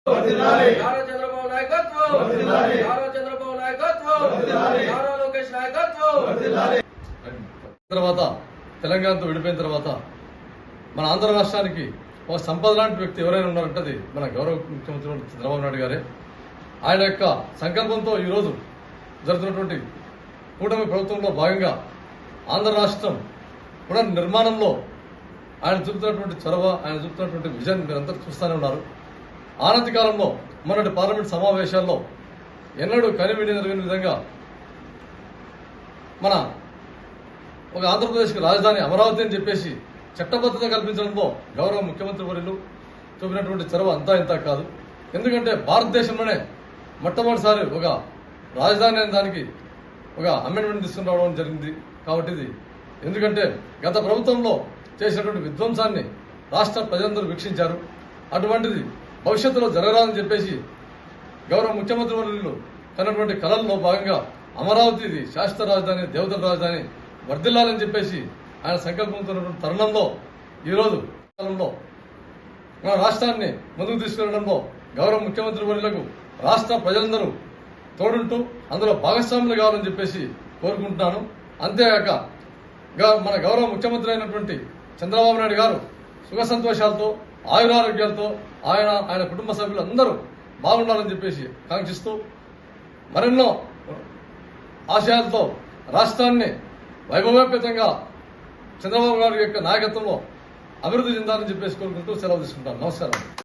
నారా చంద్రబాబు నాయకత్వం, నారా చంద్రబాబు నాయకత్వం, నారా లోకేష్ నాయకత్వం. తర్వాత తెలంగాణతో విడిపోయిన తర్వాత మన ఆంధ్ర రాష్ట్రానికి ఒక సంపద లాంటి వ్యక్తి ఎవరైనా ఉన్నారంటే అది మన గౌరవ ముఖ్యమంత్రి చంద్రబాబు నాయుడు గారే. ఆయన యొక్క సంకల్పంతో ఈరోజు జరుగుతున్నటువంటి కూటమి ప్రభుత్వంలో భాగంగా ఆంధ్ర రాష్ట్రం పునర్నిర్మాణంలో ఆయన చూపుతున్నటువంటి చొరవ, ఆయన చూపుతున్నటువంటి విజన్ మీరంతా చూస్తూనే ఉన్నారు. ఆనతి కాలంలో మొన్నటి పార్లమెంట్ సమావేశాల్లో ఎన్నడూ కనివిని జరిగిన విధంగా మన ఒక ఆంధ్రప్రదేశ్కి రాజధాని అమరావతి అని చెప్పేసి చట్టబద్ధత కల్పించడంలో గౌరవ ముఖ్యమంత్రి వర్యులు చూపినటువంటి చొరవ అంతా ఇంత కాదు. ఎందుకంటే భారతదేశంలోనే మొట్టమొదటిసారి ఒక రాజధాని అనే దానికి ఒక అమెండ్మెంట్ తీసుకుని రావడం జరిగింది. కాబట్టి ఇది ఎందుకంటే గత ప్రభుత్వంలో చేసినటువంటి విధ్వంసాన్ని రాష్ట్ర ప్రజలందరూ వీక్షించారు. అటువంటిది భవిష్యత్తులో జరగరాదని చెప్పేసి గౌరవ ముఖ్యమంత్రి వర్యులు కన్నటువంటి కళల్లో భాగంగా అమరావతి ఇది శాశ్వత రాజధాని, దేవతల రాజధాని వర్ధిల్లాలని చెప్పేసి ఆయన సంకల్పంతో తరుణంలో ఈరోజు కాలంలో మన రాష్ట్రాన్ని ముందుకు తీసుకెళ్లడంలో గౌరవ ముఖ్యమంత్రి వర్యులకు రాష్ట్ర ప్రజలందరూ తోడుంటూ అందులో భాగస్వాములు కావాలని చెప్పేసి కోరుకుంటున్నాను. అంతేగాక మన గౌరవ ముఖ్యమంత్రి అయినటువంటి చంద్రబాబు నాయుడు గారు సుఖ సంతోషాలతో ఆయురారోగ్యాలతో ఆయన కుటుంబ సభ్యులు అందరూ బాగుండాలని చెప్పేసి కాంక్షిస్తూ మరెన్నో ఆశయాలతో రాష్ట్రాన్ని వైభవోపేతంగా చంద్రబాబు గారి యొక్క నాయకత్వంలో అభివృద్ధి చెందాలని చెప్పేసి కోరుకుంటూ సెలవు తీసుకుంటాను. నమస్కారం.